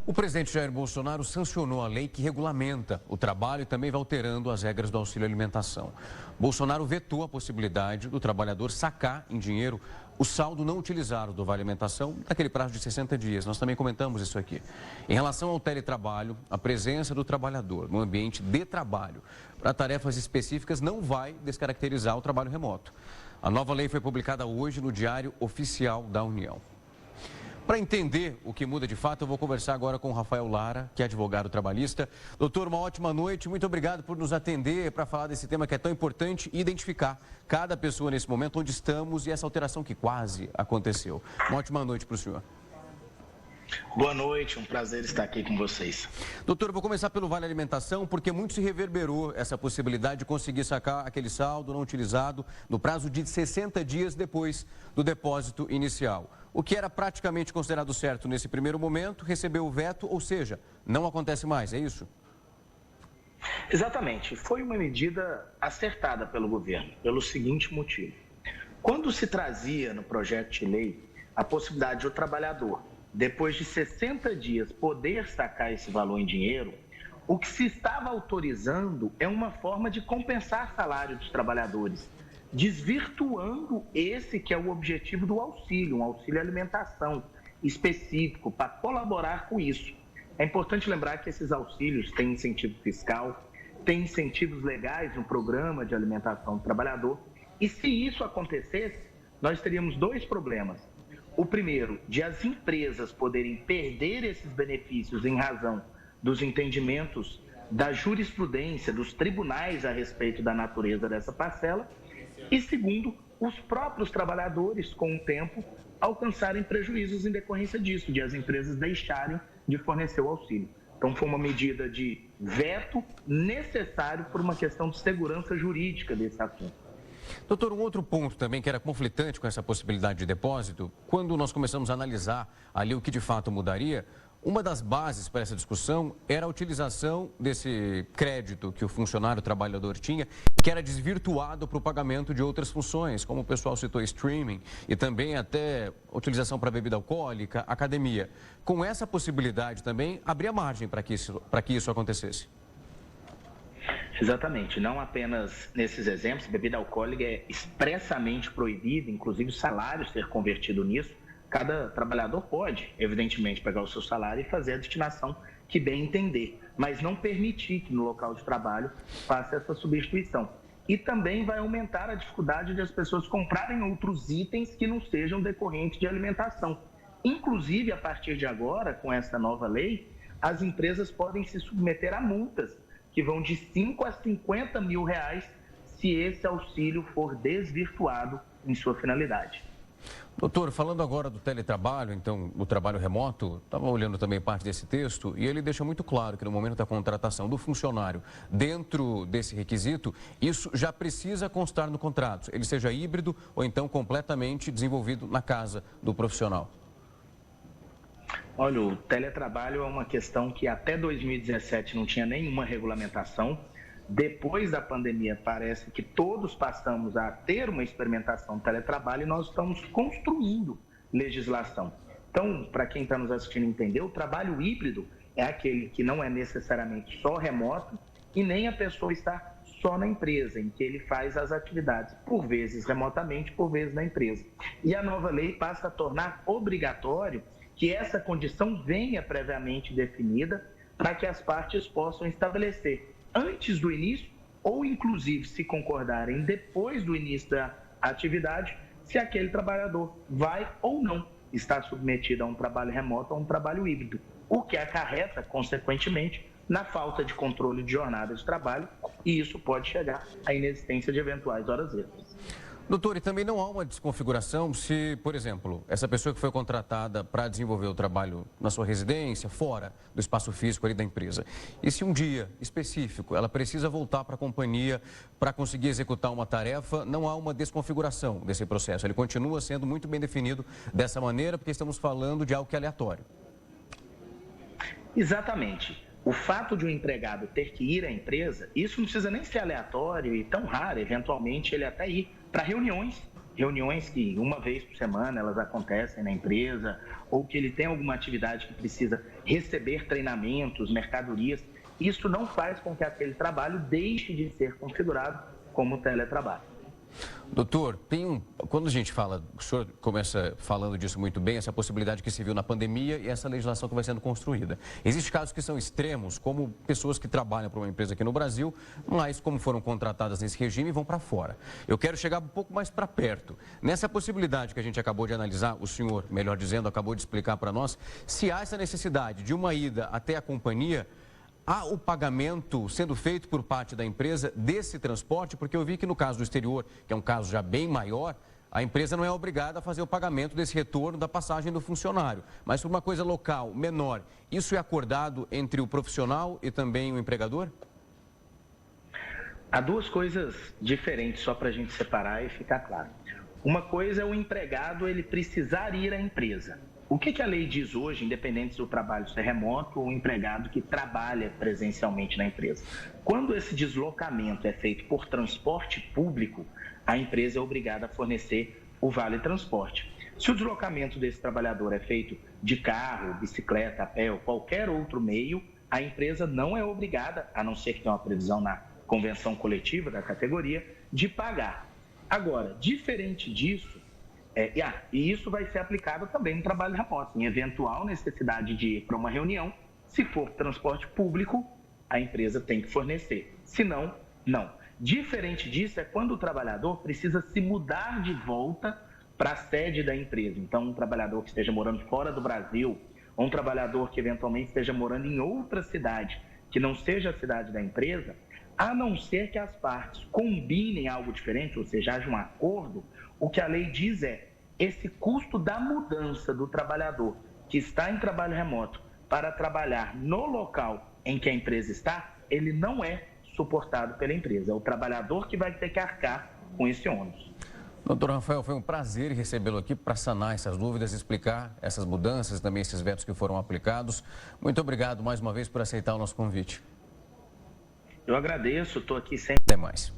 O presidente Jair Bolsonaro sancionou a lei que regulamenta o trabalho e também vai alterando as regras do auxílio alimentação. Bolsonaro vetou a possibilidade do trabalhador sacar em dinheiro o saldo não utilizado do Vale Alimentação naquele prazo de 60 dias. Nós também comentamos isso aqui. Em relação ao teletrabalho, a presença do trabalhador no ambiente de trabalho para tarefas específicas não vai descaracterizar o trabalho remoto. A nova lei foi publicada hoje no Diário Oficial da União. Para entender o que muda de fato, eu vou conversar agora com o Rafael Lara, que é advogado trabalhista. Doutor, uma ótima noite. Muito obrigado por nos atender para falar desse tema que é tão importante e identificar cada pessoa nesse momento, onde estamos e essa alteração que quase aconteceu. Uma ótima noite para o senhor. Boa noite, um prazer estar aqui com vocês. Doutor, eu vou começar pelo Vale Alimentação, porque muito se reverberou essa possibilidade de conseguir sacar aquele saldo não utilizado no prazo de 60 dias depois do depósito inicial. O que era praticamente considerado certo nesse primeiro momento, recebeu o veto, ou seja, não acontece mais, é isso? Exatamente, foi uma medida acertada pelo governo, pelo seguinte motivo. Quando se trazia no projeto de lei a possibilidade do trabalhador, depois de 60 dias, poder sacar esse valor em dinheiro, o que se estava autorizando é uma forma de compensar salário dos trabalhadores, desvirtuando esse que é o objetivo do auxílio, um auxílio alimentação específico para colaborar com isso. É importante lembrar que esses auxílios têm incentivo fiscal, têm incentivos legais no programa de alimentação do trabalhador, e se isso acontecesse, nós teríamos dois problemas. O primeiro, de as empresas poderem perder esses benefícios em razão dos entendimentos da jurisprudência, dos tribunais a respeito da natureza dessa parcela. E segundo, os próprios trabalhadores, com o tempo, alcançarem prejuízos em decorrência disso, de as empresas deixarem de fornecer o auxílio. Então, foi uma medida de veto necessário por uma questão de segurança jurídica desse assunto. Doutor, um outro ponto também que era conflitante com essa possibilidade de depósito, quando nós começamos a analisar ali o que de fato mudaria, uma das bases para essa discussão era a utilização desse crédito que o funcionário o trabalhador tinha, que era desvirtuado para o pagamento de outras funções, como o pessoal citou, streaming e também até utilização para bebida alcoólica, academia. Com essa possibilidade também, abria margem para que isso acontecesse. Exatamente, não apenas nesses exemplos, bebida alcoólica é expressamente proibida, inclusive o salário ser convertido nisso. Cada trabalhador pode, evidentemente, pegar o seu salário e fazer a destinação que bem entender, mas não permitir que no local de trabalho faça essa substituição. E também vai aumentar a dificuldade de as pessoas comprarem outros itens que não sejam decorrentes de alimentação. Inclusive, a partir de agora, com essa nova lei, as empresas podem se submeter a multas que vão de 5 a 50 mil reais se esse auxílio for desvirtuado em sua finalidade. Doutor, falando agora do teletrabalho, então, o trabalho remoto, estava olhando também parte desse texto e ele deixa muito claro que no momento da contratação do funcionário, dentro desse requisito, isso já precisa constar no contrato, ele seja híbrido ou então completamente desenvolvido na casa do profissional. Olha, o teletrabalho é uma questão que até 2017 não tinha nenhuma regulamentação. Depois da pandemia, parece que todos passamos a ter uma experimentação de teletrabalho e nós estamos construindo legislação. Então, para quem está nos assistindo entender, o trabalho híbrido é aquele que não é necessariamente só remoto e nem a pessoa está só na empresa, em que ele faz as atividades, por vezes remotamente, por vezes na empresa. E a nova lei passa a tornar obrigatório que essa condição venha previamente definida para que as partes possam estabelecer antes do início ou, inclusive, se concordarem depois do início da atividade, se aquele trabalhador vai ou não estar submetido a um trabalho remoto ou a um trabalho híbrido, o que acarreta, consequentemente, na falta de controle de jornada de trabalho, e isso pode chegar à inexistência de eventuais horas extras. Doutor, e também não há uma desconfiguração se, por exemplo, essa pessoa que foi contratada para desenvolver o trabalho na sua residência, fora do espaço físico ali da empresa, e se um dia específico ela precisa voltar para a companhia para conseguir executar uma tarefa, não há uma desconfiguração desse processo. Ele continua sendo muito bem definido dessa maneira, porque estamos falando de algo que é aleatório. Exatamente. O fato de um empregado ter que ir à empresa, isso não precisa nem ser aleatório e tão raro, eventualmente ele até ir para reuniões reuniões que uma vez por semana elas acontecem na empresa, ou que ele tem alguma atividade que precisa receber treinamentos, mercadorias, isso não faz com que aquele trabalho deixe de ser configurado como teletrabalho. Doutor, quando a gente fala, o senhor começa falando disso muito bem, essa possibilidade que se viu na pandemia e essa legislação que vai sendo construída. Existem casos que são extremos, como pessoas que trabalham para uma empresa aqui no Brasil, mas como foram contratadas nesse regime, vão para fora. Eu quero chegar um pouco mais para perto. Nessa possibilidade que a gente acabou de analisar, o senhor, melhor dizendo, acabou de explicar para nós, se há essa necessidade de uma ida até a companhia, há o pagamento sendo feito por parte da empresa desse transporte? Porque eu vi que no caso do exterior, que é um caso já bem maior, a empresa não é obrigada a fazer o pagamento desse retorno da passagem do funcionário. Mas por uma coisa local, menor, isso é acordado entre o profissional e também o empregador? Há duas coisas diferentes, só para a gente separar e ficar claro. Uma coisa é o empregado ele precisar ir à empresa. O que a lei diz hoje, independente se o trabalho ser remoto ou o empregado que trabalha presencialmente na empresa? Quando esse deslocamento é feito por transporte público, a empresa é obrigada a fornecer o vale transporte. Se o deslocamento desse trabalhador é feito de carro, bicicleta, a pé ou qualquer outro meio, a empresa não é obrigada, a não ser que tenha uma previsão na convenção coletiva da categoria, de pagar. Agora, diferente disso, e isso vai ser aplicado também no trabalho remoto, em eventual necessidade de ir para uma reunião, se for transporte público, a empresa tem que fornecer, se não, não. Diferente disso é quando o trabalhador precisa se mudar de volta para a sede da empresa. Então, um trabalhador que esteja morando fora do Brasil, ou um trabalhador que eventualmente esteja morando em outra cidade, que não seja a cidade da empresa, a não ser que as partes combinem algo diferente, ou seja, haja um acordo, o que a lei diz é esse custo da mudança do trabalhador que está em trabalho remoto para trabalhar no local em que a empresa está, ele não é suportado pela empresa. É o trabalhador que vai ter que arcar com esse ônus. Doutor Rafael, foi um prazer recebê-lo aqui para sanar essas dúvidas, explicar essas mudanças e também esses vetos que foram aplicados. Muito obrigado mais uma vez por aceitar o nosso convite. Eu agradeço, estou aqui sempre. Até mais.